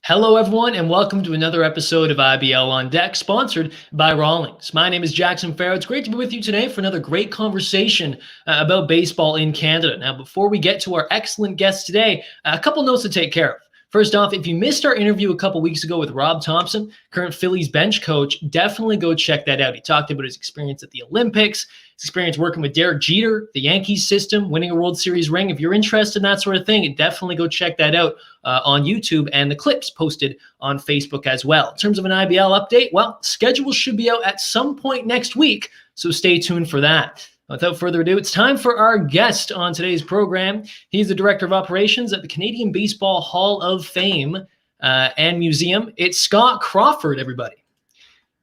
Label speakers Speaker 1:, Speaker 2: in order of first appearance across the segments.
Speaker 1: Hello, everyone, and welcome to another episode of IBL On Deck, sponsored by Rawlings. My name is Jackson Farough. It's great to be with you today for another great conversation about baseball in Canada. Now, before we get to our excellent guest today, a couple notes to take care of. First off, if you missed our interview a couple weeks ago with Rob Thompson, current Phillies bench coach, definitely go check that out. He talked about his experience at the Olympics, his experience working with Derek Jeter, the Yankees system, winning a World Series ring. If you're interested in that sort of thing, definitely go check that out on YouTube, and the clips posted on Facebook as well. In terms of an IBL update, well, schedule should be out at some point next week, so stay tuned for that. Without further ado, it's time for our guest on today's program. He's the Director of Operations at the Canadian Baseball Hall of Fame and Museum. It's Scott Crawford, everybody.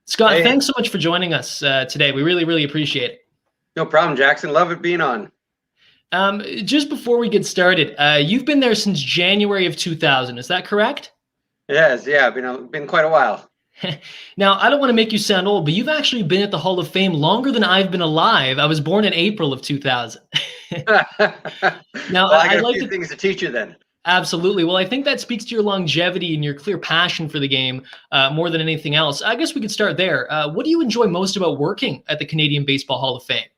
Speaker 1: Scott,
Speaker 2: Hey.
Speaker 1: Thanks so much for joining us today. We really, really appreciate it.
Speaker 2: No problem, Jackson. Love it being on.
Speaker 1: Just before we get started, you've been there since January of 2000. Is that correct?
Speaker 2: Yes, yeah, been quite a while.
Speaker 1: Now, I don't want to make you sound old, but you've actually been at the Hall of Fame longer than I've been alive. I was born in April of 2000.
Speaker 2: Now,
Speaker 1: Now,
Speaker 2: I got
Speaker 1: I'd
Speaker 2: a
Speaker 1: like
Speaker 2: few
Speaker 1: to
Speaker 2: things to teach you then.
Speaker 1: Absolutely. Well, I think that speaks to your longevity and your clear passion for the game more than anything else. I guess we could start there. What do you enjoy most about working at the Canadian Baseball Hall of Fame?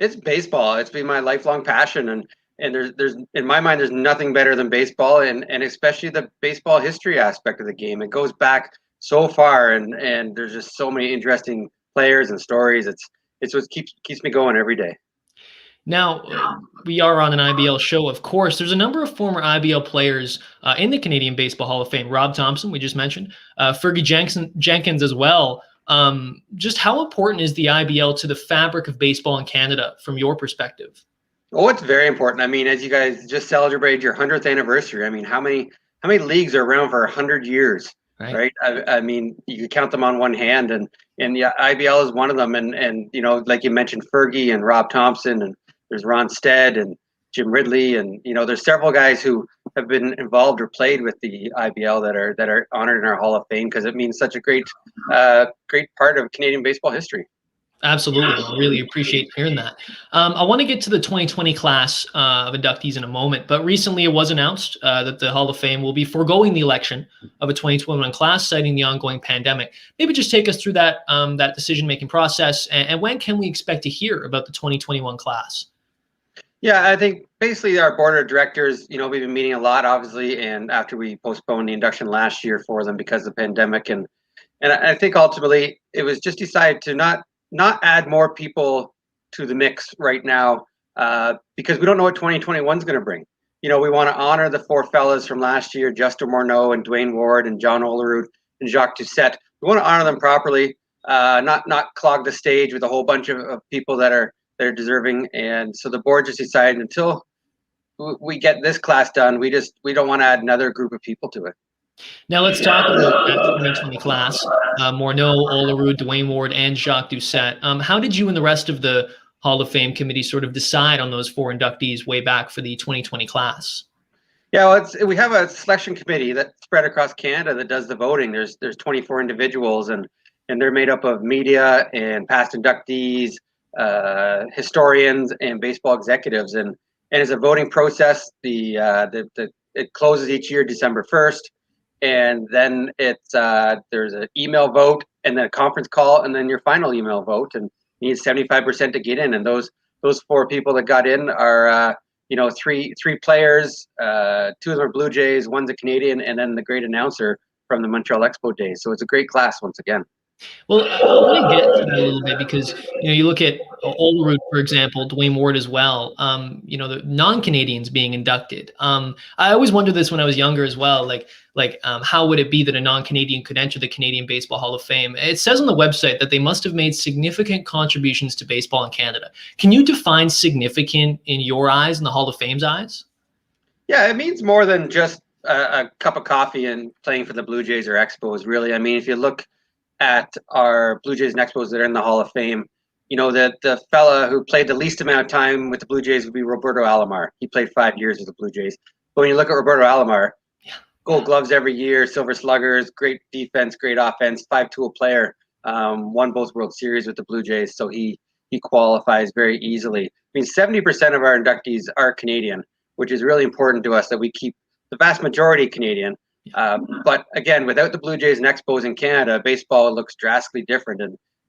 Speaker 2: It's baseball. It's been my lifelong passion, and there's in my mind there's nothing better than baseball, and especially the baseball history aspect of the game. It goes back so far, and there's just so many interesting players and stories. It's what keeps me going every day.
Speaker 1: Now, we are on an IBL show, of course. There's a number of former IBL players in the Canadian Baseball Hall of Fame. Rob Thompson, we just mentioned, Fergie Jenkins as well. Just how important is the IBL to the fabric of baseball in Canada from your perspective?
Speaker 2: Oh, it's very important. I mean, as you guys just celebrated your 100th anniversary, I mean, how many leagues are around for 100 years, right? I mean, you could count them on one hand, and yeah, IBL is one of them. And you know, like you mentioned, Fergie and Rob Thompson, and there's Ron Stead and Jim Ridley, and you know, there's several guys who have been involved or played with the IBL that are honored in our Hall of Fame because it means such a great part of Canadian baseball history.
Speaker 1: Absolutely. I really appreciate hearing that. I want to get to the 2020 class of inductees in a moment, but recently it was announced that the Hall of Fame will be foregoing the election of a 2021 class, citing the ongoing pandemic. Maybe just take us through that that decision-making process, and when can we expect to hear about the 2021 class?
Speaker 2: Yeah, I think basically our board of directors, you know, we've been meeting a lot, obviously, and after we postponed the induction last year for them because of the pandemic, and I think ultimately it was just decided to not add more people to the mix right now because we don't know what 2021 is going to bring. You know, we want to honor the four fellas from last year, Justin Morneau and Dwayne Ward and John Olerud and Jacques Doucette. We want to honor them properly, not clog the stage with a whole bunch of people that are deserving. And so the board just decided until we get this class done, we don't want to add another group of people to it.
Speaker 1: Now let's talk about that 2020 class. Morneau, Olerud, Dwayne Ward, and Jacques Doucette. How did you and the rest of the Hall of Fame committee sort of decide on those four inductees way back for the 2020 class?
Speaker 2: Yeah, well, we have a selection committee that's spread across Canada that does the voting. There's 24 individuals, and they're made up of media and past inductees, historians, and baseball executives. And it's a voting process. It closes each year December 1st. And then there's an email vote, and then a conference call, and then your final email vote, and you need 75% to get in. And those four people that got in are three players, two of them are Blue Jays, one's a Canadian, and then the great announcer from the Montreal Expo days. So it's a great class once again.
Speaker 1: Well, I want to get to that a little bit because you look at Olerud, for example, Dwayne Ward as well. The non-Canadians being inducted. I always wondered this when I was younger as well. How would it be that a non-Canadian could enter the Canadian Baseball Hall of Fame? It says on the website that they must have made significant contributions to baseball in Canada. Can you define significant in your eyes and the Hall of Fame's eyes?
Speaker 2: Yeah, it means more than just a cup of coffee and playing for the Blue Jays or Expos. Really, I mean, if you look at our Blue Jays and Expos that are in the Hall of Fame, you know that the fella who played the least amount of time with the Blue Jays would be Roberto Alomar. He played 5 years with the Blue Jays. But when you look at Roberto Alomar, Gold Gloves every year, Silver Sluggers, great defense, great offense, 5-tool player, won both World Series with the Blue Jays, so he qualifies very easily. I mean, 70% of our inductees are Canadian, which is really important to us that we keep the vast majority Canadian. But again, without the Blue Jays and Expos in Canada, baseball looks drastically different.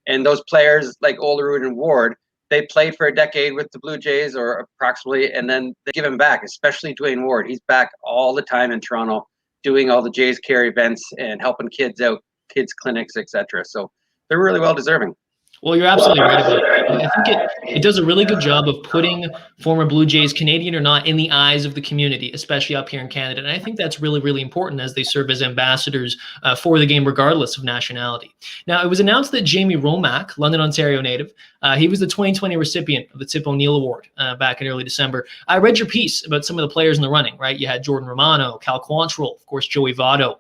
Speaker 2: And those players like Olerud and Ward, they played for a decade with the Blue Jays or approximately, and then they give him back, especially Dwayne Ward. He's back all the time in Toronto doing all the Jays Care events and helping kids out, kids clinics, etc. So they're really well deserving.
Speaker 1: Well, you're absolutely right about it. I think it does a really good job of putting former Blue Jays, Canadian or not, in the eyes of the community, especially up here in Canada. And I think that's really, really important as they serve as ambassadors for the game, regardless of nationality. Now, it was announced that Jamie Romak, London, Ontario native, he was the 2020 recipient of the Tip O'Neill Award back in early December. I read your piece about some of the players in the running, right? You had Jordan Romano, Cal Quantrill, of course, Joey Votto,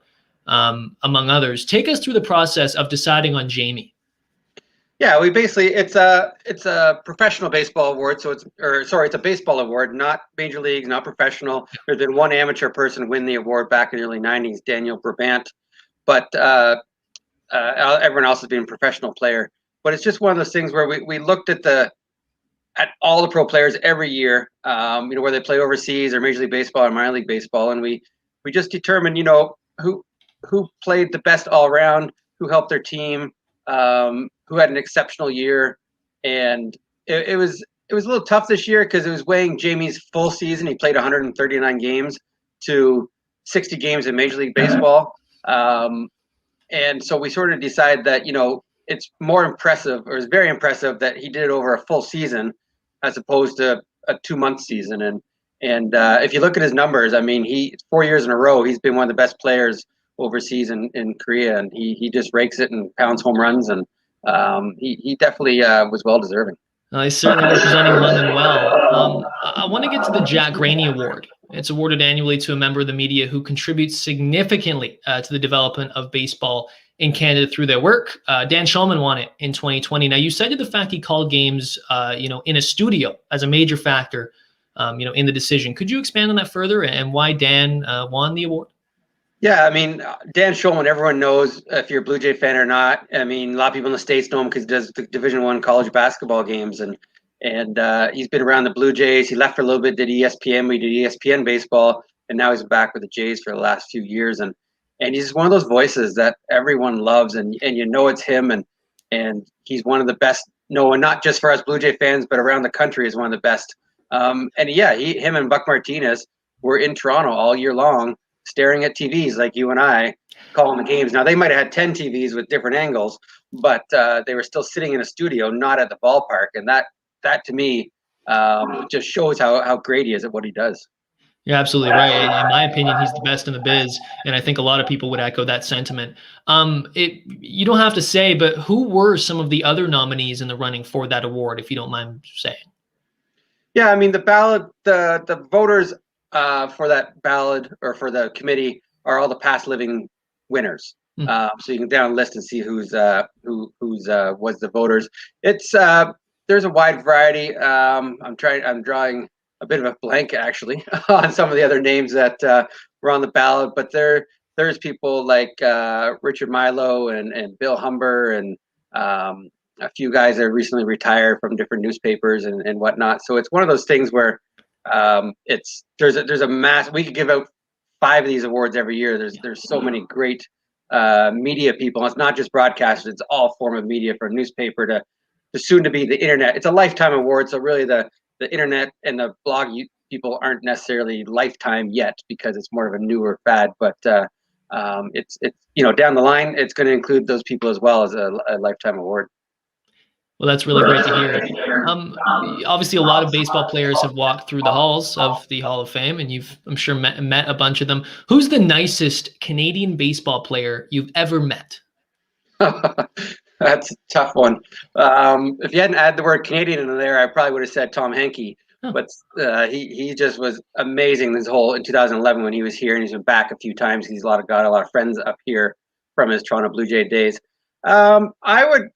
Speaker 1: among others. Take us through the process of deciding on Jamie.
Speaker 2: Yeah, we basically it's a professional baseball award, so it's a baseball award, not major leagues, not professional. There's been one amateur person win the award back in the early '90s, Daniel Brabant, but everyone else has been a professional player. But it's just one of those things where we looked at all the pro players every year, where they play overseas or Major League Baseball or minor league baseball, and we just determined, who played the best all around, who helped their team. Who had an exceptional year, and it was a little tough this year because it was weighing Jamie's full season. He played 139 games to 60 games in Major League Baseball, and so we sort of decided that it's more impressive, or it's very impressive, that he did it over a full season as opposed to a 2-month season. And if you look at his numbers, I mean, 4 years in a row he's been one of the best players overseas in Korea, and he just rakes it and pounds home runs, and he definitely was well deserving.
Speaker 1: He's certainly representing London well. I want to get to the Jack Rainey Award. It's awarded annually to a member of the media who contributes significantly to the development of baseball in Canada through their work. Dan Shulman won it in 2020. Now, you cited the fact he called games, in a studio as a major factor, in the decision. Could you expand on that further and why Dan won the award?
Speaker 2: Yeah, I mean, Dan Shulman, everyone knows if you're a Blue Jay fan or not. I mean, a lot of people in the States know him because he does the Division I college basketball games, and he's been around the Blue Jays. He left for a little bit, did ESPN. We did ESPN baseball, and now he's back with the Jays for the last few years. And he's one of those voices that everyone loves, and it's him, and he's one of the best. No, and not just for us Blue Jay fans, but around the country is one of the best. Him and Buck Martinez were in Toronto all year long, staring at TVs like you and I, calling the games. Now, they might have had 10 TVs with different angles, but they were still sitting in a studio, not at the ballpark. And that to me just shows how great he is at what he does.
Speaker 1: You're absolutely right. In my opinion, he's the best in the biz, and I think a lot of people would echo that sentiment. You don't have to say, but who were some of the other nominees in the running for that award, if you don't mind saying?
Speaker 2: Yeah, I mean, the ballot, the voters for that ballot or for the committee are all the past living winners. So you can down list and see who's was the voters. It's there's a wide variety. I'm drawing a bit of a blank actually on some of the other names that were on the ballot, but there's people like Richard Milo and Bill Humber and a few guys that recently retired from different newspapers and whatnot. So it's one of those things where there's a mass. We could give out 5 of these awards every year. There's so many great media people. It's not just broadcasters. It's all form of media, from newspaper to soon to be the internet. It's a lifetime award. So really the internet and the blog people aren't necessarily lifetime yet because it's more of a newer fad. But it's down the line it's going to include those people as well as a lifetime award.
Speaker 1: Well, that's really great to hear. Obviously, a lot of baseball players have walked through the halls of the Hall of Fame, and you've, I'm sure, met a bunch of them. Who's the nicest Canadian baseball player you've ever met?
Speaker 2: That's a tough one. If you hadn't added the word Canadian in there, I probably would have said Tom Henke. Oh. But he just was amazing in 2011 when he was here, and he's been back a few times. He's got a lot of friends up here from his Toronto Blue Jay days. I would.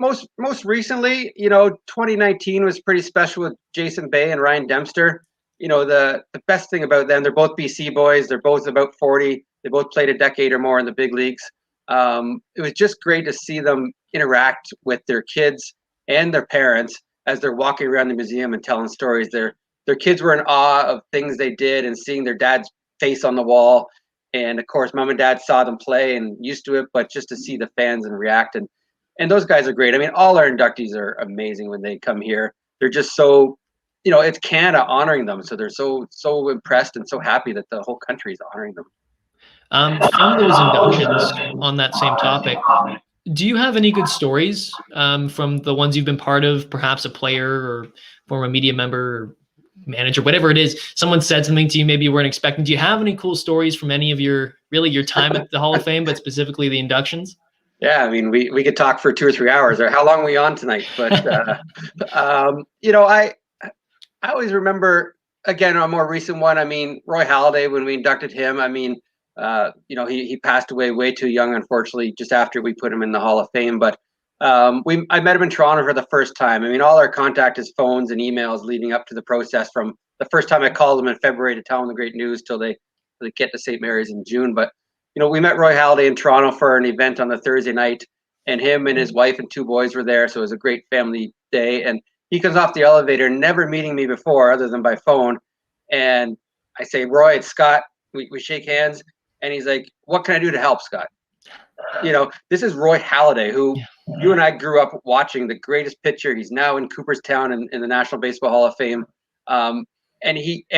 Speaker 2: Most recently, 2019 was pretty special with Jason Bay and Ryan Dempster. The best thing about them, they're both BC boys. They're both about 40. They both played a decade or more in the big leagues. It was just great to see them interact with their kids and their parents as they're walking around the museum and telling stories. Their kids were in awe of things they did and seeing their dad's face on the wall. And of course, mom and dad saw them play and used to it, but just to see the fans and react, and those guys are great. I mean, all our inductees are amazing when they come here. They're just so, it's Canada honoring them, so they're so impressed and so happy that the whole country is honoring them.
Speaker 1: From those inductions, on that same topic, do you have any good stories from the ones you've been part of? Perhaps a player or former media member or manager, whatever it is, someone said something to you maybe you weren't expecting. Do you have any cool stories from any of your time at the Hall of Fame, but specifically the inductions?
Speaker 2: Yeah, I mean, we could talk for 2 or 3 hours. Or how long are we on tonight? But I always remember, again, a more recent one. I mean, Roy Halladay, when we inducted him, I mean, he passed away way too young, unfortunately, just after we put him in the Hall of Fame. But I met him in Toronto for the first time. I mean, all our contact is phones and emails leading up to the process, from the first time I called him in February to tell him the great news till they get to St. Mary's in June. But we met Roy Halladay in Toronto for an event on the Thursday night, and him and his wife and 2 boys were there. So it was a great family day. And he comes off the elevator, never meeting me before other than by phone. And I say, Roy, it's Scott. We shake hands. And he's like, what can I do to help, Scott? This is Roy Halladay, who you and I grew up watching, the greatest pitcher. He's now in Cooperstown in the National Baseball Hall of Fame. And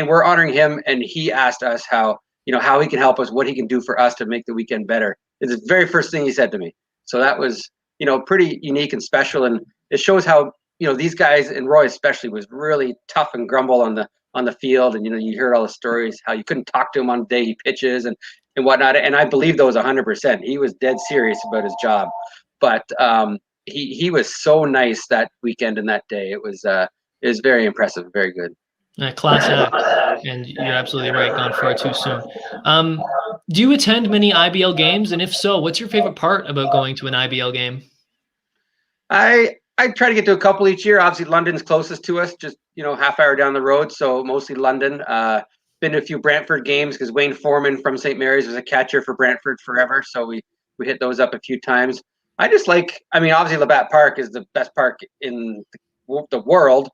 Speaker 2: we're honoring him. And he asked us how he can help us, what he can do for us to make the weekend better. It's the very first thing he said to me. So that was, pretty unique and special. And it shows how, these guys, and Roy especially, was really tough and grumble on the field. And, you heard all the stories, how you couldn't talk to him on the day he pitches and whatnot. And I believe those 100%. He was dead serious about his job. But he was so nice that weekend and that day. It was very impressive, very good.
Speaker 1: Class act, and you're absolutely right, gone far too soon. Do you attend many IBL games? And if so, what's your favorite part about going to an IBL game?
Speaker 2: I try to get to a couple each year. Obviously, London's closest to us, just half hour down the road. So mostly London. Been to a few Brantford games because Wayne Foreman from St. Mary's was a catcher for Brantford forever. So we hit those up a few times. I just obviously Labatt Park is the best park in the world.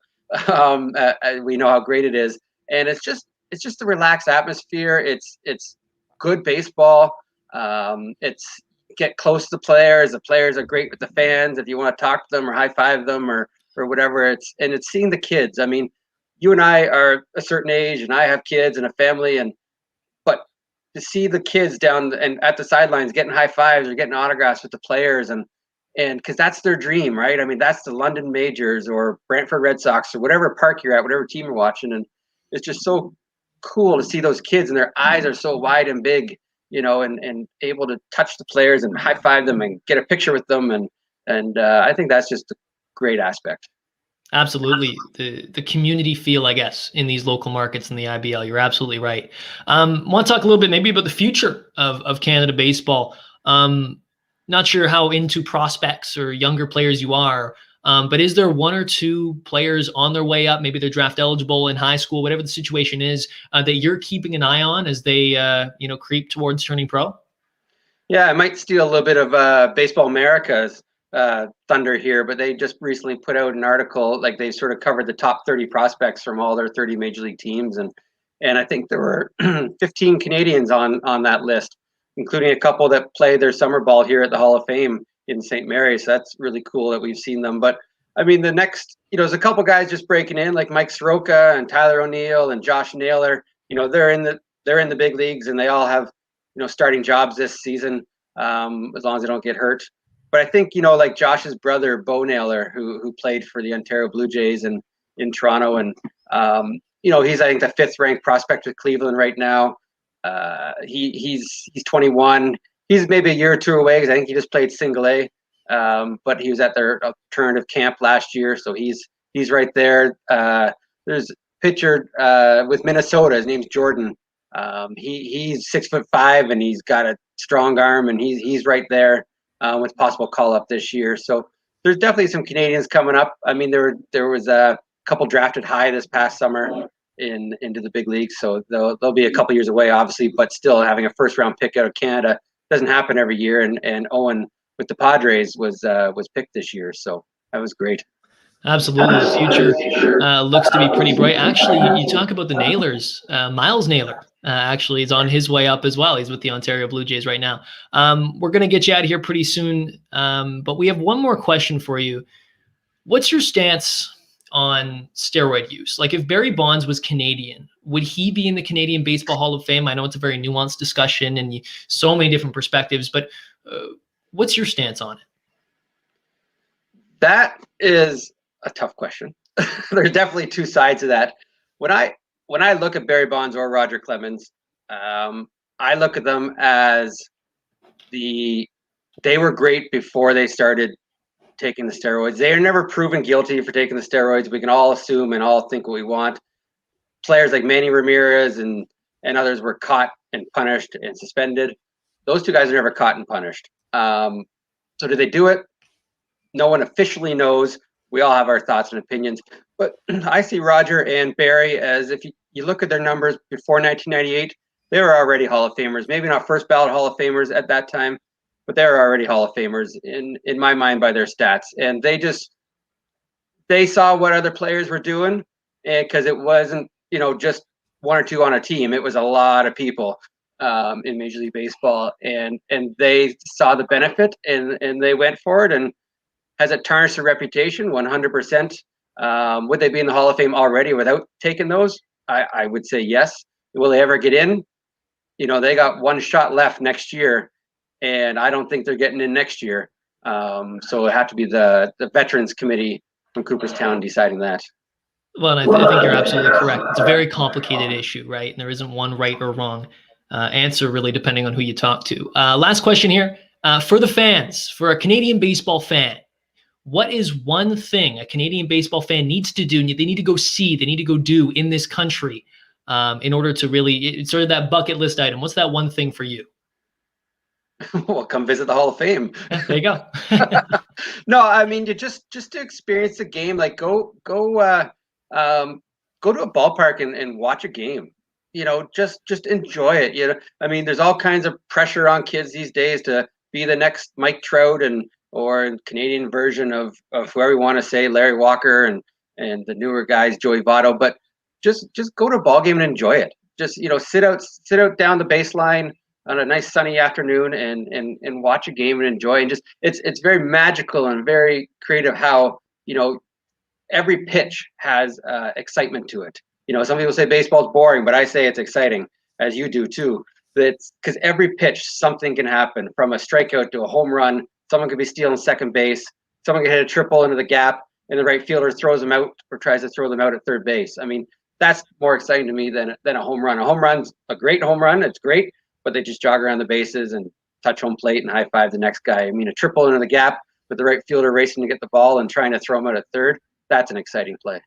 Speaker 2: We know how great it is, and it's just a relaxed atmosphere. It's good baseball. It's get close to the players. The players are great with the fans. If you want to talk to them or high five them or whatever, it's seeing the kids. I mean, you and I are a certain age, and I have kids and a family, but to see the kids down and at the sidelines getting high fives or getting autographs with the players, and because that's their dream, right? I mean, that's the London Majors or Brantford Red Sox or whatever park you're at, whatever team you're watching, and it's just so cool to see those kids, and their eyes are so wide and big, and able to touch the players and high five them and get a picture with them, and I think that's just a great aspect.
Speaker 1: Absolutely. The community feel, I guess, in these local markets in the IBL. You're absolutely right. Want to talk a little bit maybe about the future of Canada baseball. Not sure how into prospects or younger players you are, but is there 1 or 2 players on their way up? Maybe they're draft eligible in high school, whatever the situation is, that you're keeping an eye on as they creep towards turning pro?
Speaker 2: Yeah, I might steal a little bit of Baseball America's thunder here, but they just recently put out an article, like they sort of covered the top 30 prospects from all their 30 major league teams, and I think there were 15 Canadians on that list, including a couple that play their summer ball here at the Hall of Fame in St. Mary's. So that's really cool that we've seen them. But I mean, the next, there's a couple guys just breaking in, like Mike Soroka and Tyler O'Neill and Josh Naylor. They're in the big leagues, and they all have starting jobs this season, as long as they don't get hurt. But I think, like Josh's brother, Bo Naylor, who played for the Ontario Blue Jays in Toronto. And, he's, I think, the 5th ranked prospect with Cleveland right now. He's 21. He's maybe a year or 2 away because I think he just played single A. But he was at their alternative camp last year. So he's right there. There's a pitcher with Minnesota. His name's Jordan. He's 6'5", and he's got a strong arm, and he's right there. With possible call up this year. So there's definitely some Canadians coming up. I mean, there was a couple drafted high this past summer into the big leagues. So they'll be a couple years away, obviously, but still having a 1st round pick out of Canada doesn't happen every year. And Owen with the Padres was picked this year. So that was great.
Speaker 1: Absolutely. The future looks to be pretty bright. Actually, you talk about the Nailers. Miles Naylor actually is on his way up as well. He's with the Ontario Blue Jays right now. We're going to get you out of here pretty soon. But we have one more question for you. What's your stance on steroid use? Like, if Barry Bonds was Canadian, would he be in the Canadian Baseball Hall of Fame? I know it's a very nuanced discussion and so many different perspectives, but what's your stance on it?
Speaker 2: That is a tough question. There's definitely two sides to that. When I look at Barry Bonds or Roger Clemens, I look at them as they were great before they started taking the steroids. They are never proven guilty for taking the steroids. We can all assume and all think what we want. Players like Manny Ramirez and others were caught and punished and suspended. Those two guys are never caught and punished. So did they do it? No one officially knows. We all have our thoughts and opinions. But I see Roger and Barry as, if you look at their numbers before 1998, they were already Hall of Famers. Maybe not first ballot Hall of Famers at that time, but they were already Hall of Famers in my mind by their stats. And they saw what other players were doing, and because it wasn't, just one or two on a team. It was a lot of people in Major League Baseball, and they saw the benefit and they went for it. And has it tarnished their reputation? 100%. Would they be in the Hall of Fame already without taking those? I would say yes. Will they ever get in? They got one shot left next year, and I don't think they're getting in next year. So it had to be the Veterans Committee from Cooperstown deciding that.
Speaker 1: Well, and I think you're absolutely correct. It's a very complicated issue, right? And there isn't one right or wrong answer, really, depending on who you talk to. Last question here. For the fans, for a Canadian baseball fan, what is one thing a Canadian baseball fan needs to do, and they need to go see, they need to go do in this country in order to really, it's sort of that bucket list item? What's that one thing for you?
Speaker 2: Well, come visit the Hall of Fame.
Speaker 1: Yeah, there you go.
Speaker 2: No, I mean, you just to experience the game, like go to a ballpark and watch a game. Just enjoy it. I mean, there's all kinds of pressure on kids these days to be the next Mike Trout or Canadian version of whoever you want to say, Larry Walker and the newer guys, Joey Votto. But just go to a ball game and enjoy it. Just sit out down the baseline on a nice sunny afternoon and watch a game and enjoy. And just it's very magical and very creative how every pitch has excitement to it. Some people say baseball's boring, but I say it's exciting, as you do too. That's because every pitch something can happen, from a strikeout to a home run. Someone could be stealing second base. Someone can hit a triple into the gap, and the right fielder throws them out or tries to throw them out at third base. I mean, that's more exciting to me than a home run. A home run's a great home run. It's great, but they just jog around the bases and touch home plate and high five the next guy. I mean, a triple into the gap with the right fielder racing to get the ball and trying to throw him out at third, that's an exciting play.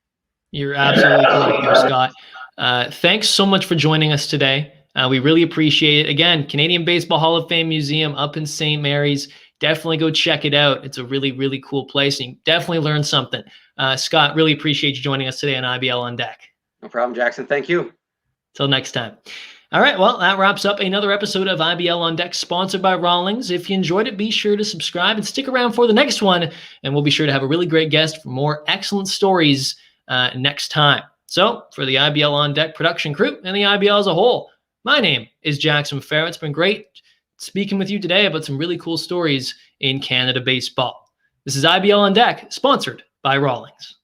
Speaker 1: You're absolutely correct there, Scott. Thanks so much for joining us today. We really appreciate it. Again, Canadian Baseball Hall of Fame Museum up in St. Mary's. Definitely go check it out. It's a really, really cool place, and you definitely learn something. Scott, really appreciate you joining us today on IBL On Deck.
Speaker 2: No problem, Jackson. Thank you.
Speaker 1: Till next time. All right, well, that wraps up another episode of IBL On Deck, sponsored by Rawlings. If you enjoyed it, be sure to subscribe and stick around for the next one, and we'll be sure to have a really great guest for more excellent stories next time. So, for the IBL On Deck production crew and the IBL as a whole, my name is Jackson Farough. It's been great speaking with you today about some really cool stories in Canada baseball. This is IBL On Deck, sponsored by Rawlings.